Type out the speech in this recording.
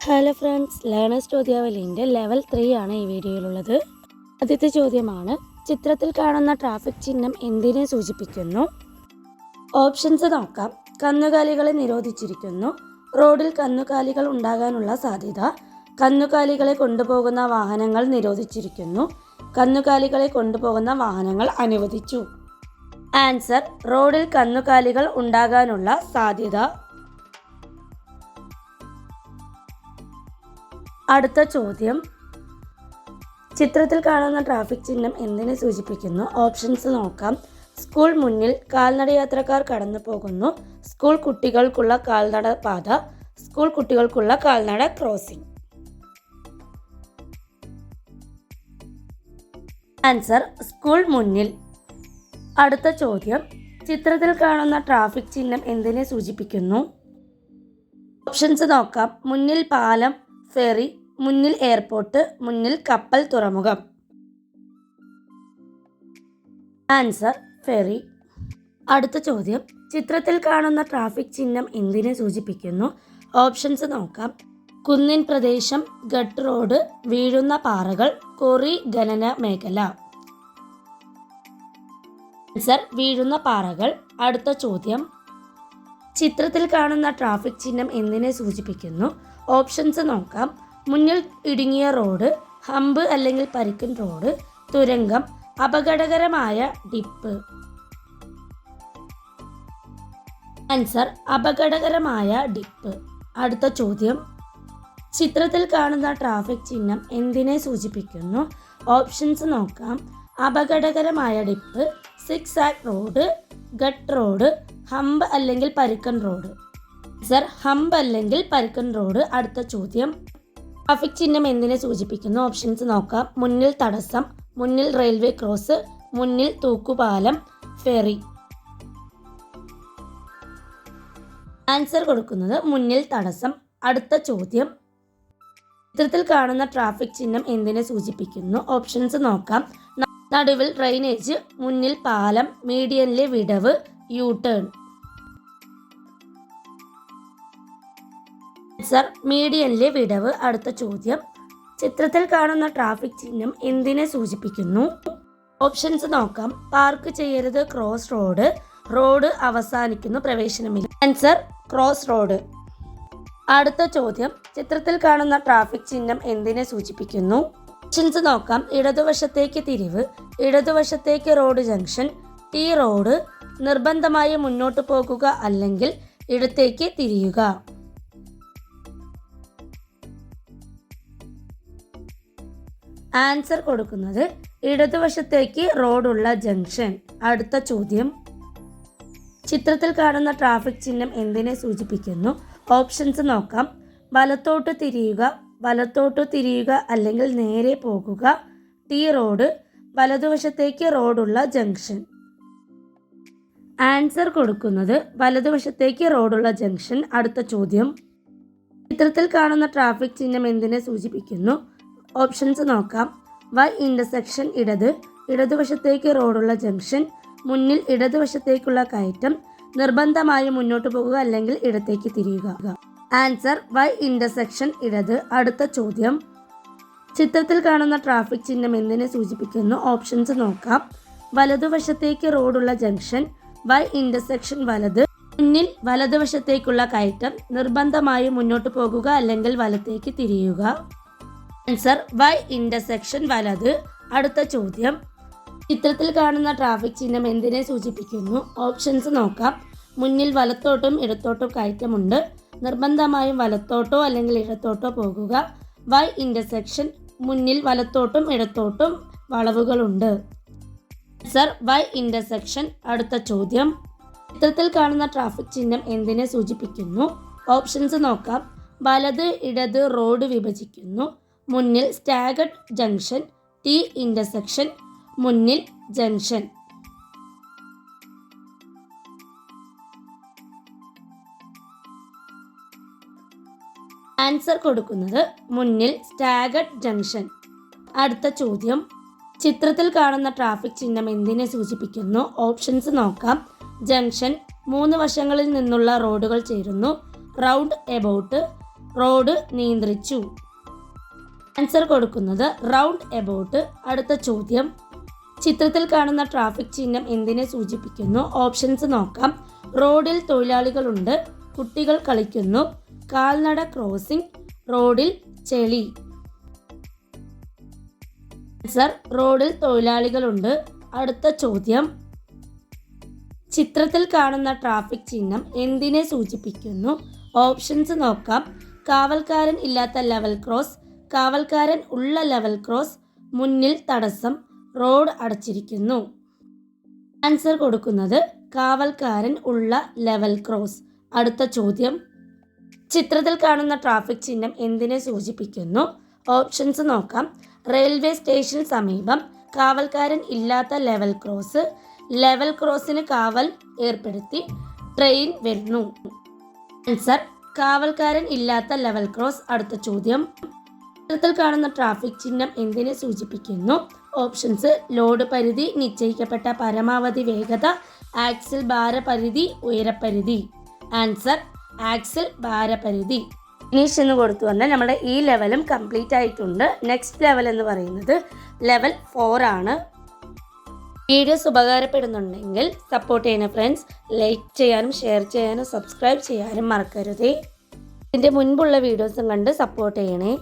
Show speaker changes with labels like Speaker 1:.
Speaker 1: Hello friends, learners ചോദ്യാവലിൻ്റെ level 3 ആണ് ഈ വീഡിയോയിലുള്ളത്. ആദ്യത്തെ ചോദ്യമാണ്, ചിത്രത്തിൽ കാണുന്ന ട്രാഫിക് ചിഹ്നം എന്തിനെ സൂചിപ്പിക്കുന്നു? ഓപ്ഷൻസ് നോക്കാം. കന്നുകാലികളെ നിരോധിച്ചിരിക്കുന്നു, റോഡിൽ കന്നുകാലികൾ ഉണ്ടാകാനുള്ള സാധ്യത, കന്നുകാലികളെ കൊണ്ടുപോകുന്ന വാഹനങ്ങൾ നിരോധിച്ചിരിക്കുന്നു, കന്നുകാലികളെ കൊണ്ടുപോകുന്ന വാഹനങ്ങൾ അനുവദിച്ചു. ആൻസർ റോഡിൽ കന്നുകാലികൾ ഉണ്ടാകാനുള്ള സാധ്യത. അടുത്ത ചോദ്യം, ചിത്രത്തിൽ കാണുന്ന ട്രാഫിക് ചിഹ്നം എന്തിനെ സൂചിപ്പിക്കുന്നു? ഓപ്ഷൻസ് നോക്കാം. സ്കൂൾ മുന്നിൽ, കാൽനടയാത്രക്കാർ കടന്നു പോകുന്നു, സ്കൂൾ കുട്ടികൾക്കുള്ള കാൽനട പാത, സ്കൂൾ കുട്ടികൾക്കുള്ള കാൽനട ക്രോസിംഗ്. ആൻസർ സ്കൂൾ മുന്നിൽ. അടുത്ത ചോദ്യം, ചിത്രത്തിൽ കാണുന്ന ട്രാഫിക് ചിഹ്നം എന്തിനെ സൂചിപ്പിക്കുന്നു? ഓപ്ഷൻസ് നോക്കാം. മുന്നിൽ പാലം, ഫെറി, മുന്നിൽ എയർപോർട്ട്, മുന്നിൽ കപ്പൽ തുറമുഖം. Answer ferry. അടുത്ത ചോദ്യം, ചിത്രത്തിൽ കാണുന്ന ട്രാഫിക് ചിഹ്നം എന്തിനെ സൂചിപ്പിക്കുന്നു? ഓപ്ഷൻസ് നോക്കാം. കുന്നിൻ പ്രദേശം, ഗട്ട് റോഡ്, വീഴുന്ന പാറകൾ, ക്വാറി ഖനന മേഖല. ആൻസർ വീഴുന്ന പാറകൾ. അടുത്ത ചോദ്യം, ചിത്രത്തിൽ കാണുന്ന ട്രാഫിക് ചിഹ്നം എന്തിനെ സൂചിപ്പിക്കുന്നു? ഓപ്ഷൻസ് നോക്കാം. മുന്നിൽ ഇടുങ്ങിയ റോഡ്, ഹമ്പ് അല്ലെങ്കിൽ പരിക്കൻ റോഡ്, തുരങ്കം, അപകടകരമായ ഡിപ്പ്. ആൻസർ അപകടകരമായ ഡിപ്പ്. അടുത്ത ചോദ്യം, ചിത്രത്തിൽ കാണുന്ന ട്രാഫിക് ചിഹ്നം എന്തിനെ സൂചിപ്പിക്കുന്നു? ഓപ്ഷൻസ് നോക്കാം. അപകടകരമായ dip, zigzag road, ghat road, hump അല്ലെങ്കിൽ പരിക്കൻ റോഡ്. ആൻസർ ഹമ്പ് അല്ലെങ്കിൽ പരിക്കൻ റോഡ്. അടുത്ത ചോദ്യം, ട്രാഫിക് ചിഹ്നം എന്തിനെ സൂചിപ്പിക്കുന്നു? ഓപ്ഷൻസ് നോക്കാം. മുന്നിൽ തടസ്സം, മുന്നിൽ റെയിൽവേ ക്രോസ്, മുന്നിൽ തൂക്കുപാലം, ഫെറി. ആൻസർ കൊടുക്കുന്നത് മുന്നിൽ തടസ്സം. അടുത്ത ചോദ്യം, ചിത്രത്തിൽ കാണുന്ന ട്രാഫിക് ചിഹ്നം എന്തിനെ സൂചിപ്പിക്കുന്നു? ഓപ്ഷൻസ് നോക്കാം. നടുവിൽ ഡ്രെയിനേജ്, മുന്നിൽ പാലം, മീഡിയനിലെ വിടവ്, യു ടേൺ. ആൻസർ മീഡിയനിലെ വിടവ്. അടുത്ത ചോദ്യം, ചിത്രത്തിൽ കാണുന്ന ട്രാഫിക് ചിഹ്നം എന്തിനെ സൂചിപ്പിക്കുന്നു? ഓപ്ഷൻസ് നോക്കാം. പാർക്ക് ചെയ്യരുത്, ക്രോസ് റോഡ്, റോഡ് അവസാനിക്കുന്നു, പ്രവേശനമില്ല. Answer cross road. അടുത്ത ചോദ്യം, ചിത്രത്തിൽ കാണുന്ന ട്രാഫിക് ചിഹ്നം എന്തിനെ സൂചിപ്പിക്കുന്നു? ഓപ്ഷൻസ് നോക്കാം. ഇടതുവശത്തേക്ക് തിരിവ്, ഇടതുവശത്തേക്ക് റോഡ് ജംഗ്ഷൻ, ടി റോഡ്, നിർബന്ധമായി മുന്നോട്ട് പോകുക അല്ലെങ്കിൽ ഇടത്തേക്ക് തിരിയുക. ആൻസർ കൊടുക്കുന്നത് ഇടതുവശത്തേക്ക് റോഡുള്ള ജംഗ്ഷൻ. അടുത്ത ചോദ്യം, ചിത്രത്തിൽ കാണുന്ന ട്രാഫിക് ചിഹ്നം എന്തിനെ സൂചിപ്പിക്കുന്നു? ഓപ്ഷൻസ് നോക്കാം. വലത്തോട്ട് തിരിയുക, വലത്തോട്ട് തിരിയുക അല്ലെങ്കിൽ നേരെ പോകുക, ടി റോഡ്, വലതുവശത്തേക്ക് റോഡുള്ള ജംഗ്ഷൻ. ആൻസർ കൊടുക്കുന്നത് വലതുവശത്തേക്ക് റോഡുള്ള ജംഗ്ഷൻ. അടുത്ത ചോദ്യം, ചിത്രത്തിൽ കാണുന്ന ട്രാഫിക് ചിഹ്നം എന്തിനെ സൂചിപ്പിക്കുന്നു? ഓപ്ഷൻസ് നോക്കാം. വൈ ഇൻ്റർസെക്ഷൻ ഇടത്, ഇടതുവശത്തേക്ക് റോഡുള്ള ജംഗ്ഷൻ, മുന്നിൽ ഇടതുവശത്തേക്കുള്ള കയറ്റം, നിർബന്ധമായും മുന്നോട്ട് പോകുക അല്ലെങ്കിൽ ഇടത്തേക്ക് തിരിയുക. ആൻസർ വൈ ഇൻ്റർസെക്ഷൻ ഇടത്. അടുത്ത ചോദ്യം, ചിത്രത്തിൽ കാണുന്ന ട്രാഫിക് ചിഹ്നം എന്തിനെ സൂചിപ്പിക്കുന്നു? ഓപ്ഷൻസ് നോക്കാം. വലതുവശത്തേക്ക് റോഡുള്ള ജംഗ്ഷൻ, വൈ ഇൻ്റർസെക്ഷൻ വലത്, മുന്നിൽ വലതുവശത്തേക്കുള്ള കയറ്റം, നിർബന്ധമായും മുന്നോട്ട് പോകുക അല്ലെങ്കിൽ വലത്തേക്ക് തിരിയുക. ആൻസർ വൈ ഇൻ്റർസെക്ഷൻ വലത്. അടുത്ത ചോദ്യം, ചിത്രത്തിൽ കാണുന്ന ട്രാഫിക് ചിഹ്നം എന്തിനെ സൂചിപ്പിക്കുന്നു? ഓപ്ഷൻസ് നോക്കാം. മുന്നിൽ വലത്തോട്ടും ഇടത്തോട്ടും കയറ്റമുണ്ട്, നിർബന്ധമായും വലത്തോട്ടോ അല്ലെങ്കിൽ ഇടത്തോട്ടോ പോകുക, വൈ ഇൻ്റർസെക്ഷൻ, മുന്നിൽ വലത്തോട്ടും ഇടത്തോട്ടും വളവുകളുണ്ട്. Answer Y intersection. അടുത്ത ചോദ്യം, ചിത്രത്തിൽ കാണുന്ന ട്രാഫിക് ചിഹ്നം എന്തിനെ സൂചിപ്പിക്കുന്നു? ഓപ്ഷൻസ് നോക്കാം. വലത് ഇടത് റോഡ് വിഭജിക്കുന്നു, മുന്നിൽ സ്റ്റാഗർഡ് ജംഗ്ഷൻ, ടി ഇൻ്റർസെക്ഷൻ, മുന്നിൽ ജംഗ്ഷൻ. ആൻസർ കൊടുക്കുന്നത് മുന്നിൽ സ്റ്റാഗർഡ് ജംഗ്ഷൻ. അടുത്ത ചോദ്യം, ചിത്രത്തിൽ കാണുന്ന ട്രാഫിക് ചിഹ്നം എന്തിനെ സൂചിപ്പിക്കുന്നു? ഓപ്ഷൻസ് നോക്കാം. ജംഗ്ഷൻ, 3 വശങ്ങളിൽ നിന്നുള്ള റോഡുകൾ ചേരുന്നു, റൗണ്ട് എബൌട്ട്, റോഡ് നിയന്ത്രിച്ചു. ആൻസർ കൊടുക്കുന്നത് റൗണ്ട് എബൌട്ട്. അടുത്ത ചോദ്യം, ചിത്രത്തിൽ കാണുന്ന ട്രാഫിക് ചിഹ്നം എന്തിനെ സൂചിപ്പിക്കുന്നു? ഓപ്ഷൻസ് നോക്കാം. റോഡിൽ തൊഴിലാളികളുണ്ട്, കുട്ടികൾ കളിക്കുന്നു, കാൽനട ക്രോസിംഗ്, റോഡിൽ ചെളി. ആൻസർ റോഡിൽ തൊഴിലാളികളുണ്ട്. അടുത്ത ചോദ്യം, ചിത്രത്തിൽ കാണുന്ന ട്രാഫിക് ചിഹ്നം എന്തിനെ സൂചിപ്പിക്കുന്നു? ഓപ്ഷൻസ് നോക്കാം. കാവൽക്കാരൻ ഇല്ലാത്ത ലെവൽ ക്രോസ്, കാവൽക്കാരൻ ഉള്ള ലെവൽ ക്രോസ്, മുന്നിൽ തടസ്സം, റോഡ് അടച്ചിരിക്കുന്നു. ആൻസർ കൊടുക്കുന്നത് കാവൽക്കാരൻ ഉള്ള ലെവൽ ക്രോസ്. അടുത്ത ചോദ്യം, ചിത്രത്തിൽ കാണുന്ന ട്രാഫിക് ചിഹ്നം എന്തിനെ സൂചിപ്പിക്കുന്നു? ഓപ്ഷൻസ് നോക്കാം. റെയിൽവേ സ്റ്റേഷന് സമീപം, കാവൽക്കാരൻ ഇല്ലാത്ത ലെവൽ ക്രോസ്, ലെവൽ ക്രോസിന് കാവൽ ഏർപ്പെടുത്തി, ട്രെയിൻ വരുന്നു. ആൻസർ കാവൽക്കാരൻ ഇല്ലാത്ത ലെവൽ ക്രോസ്. അടുത്ത ചോദ്യം, ചിത്രത്തിൽ കാണുന്ന ട്രാഫിക് ചിഹ്നം എന്തിനെ സൂചിപ്പിക്കുന്നു? ഓപ്ഷൻസ് ലോഡ് പരിധി, നിശ്ചയിക്കപ്പെട്ട പരമാവധി വേഗത, ആക്സിൽ ഭാരപരിധി, ഉയരപരിധി. ആൻസർ ആക്സിൽ ഭാരപരിധി. ഫിനിഷ് എന്ന് കൊടുത്തു വന്നാൽ നമ്മുടെ ഈ ലെവലും കംപ്ലീറ്റ് ആയിട്ടുണ്ട്. നെക്സ്റ്റ് ലെവൽ എന്ന് പറയുന്നത് ലെവൽ 4 ആണ്. വീഡിയോസ് ഉപകാരപ്പെടുന്നുണ്ടെങ്കിൽ സപ്പോർട്ട് ചെയ്യുന്ന ഫ്രണ്ട്സ് ലൈക്ക് ചെയ്യാനും ഷെയർ ചെയ്യാനും സബ്സ്ക്രൈബ് ചെയ്യാനും മറക്കരുതേ. ഇതിൻ്റെ മുൻപുള്ള വീഡിയോസും കണ്ട് സപ്പോർട്ട് ചെയ്യണേ.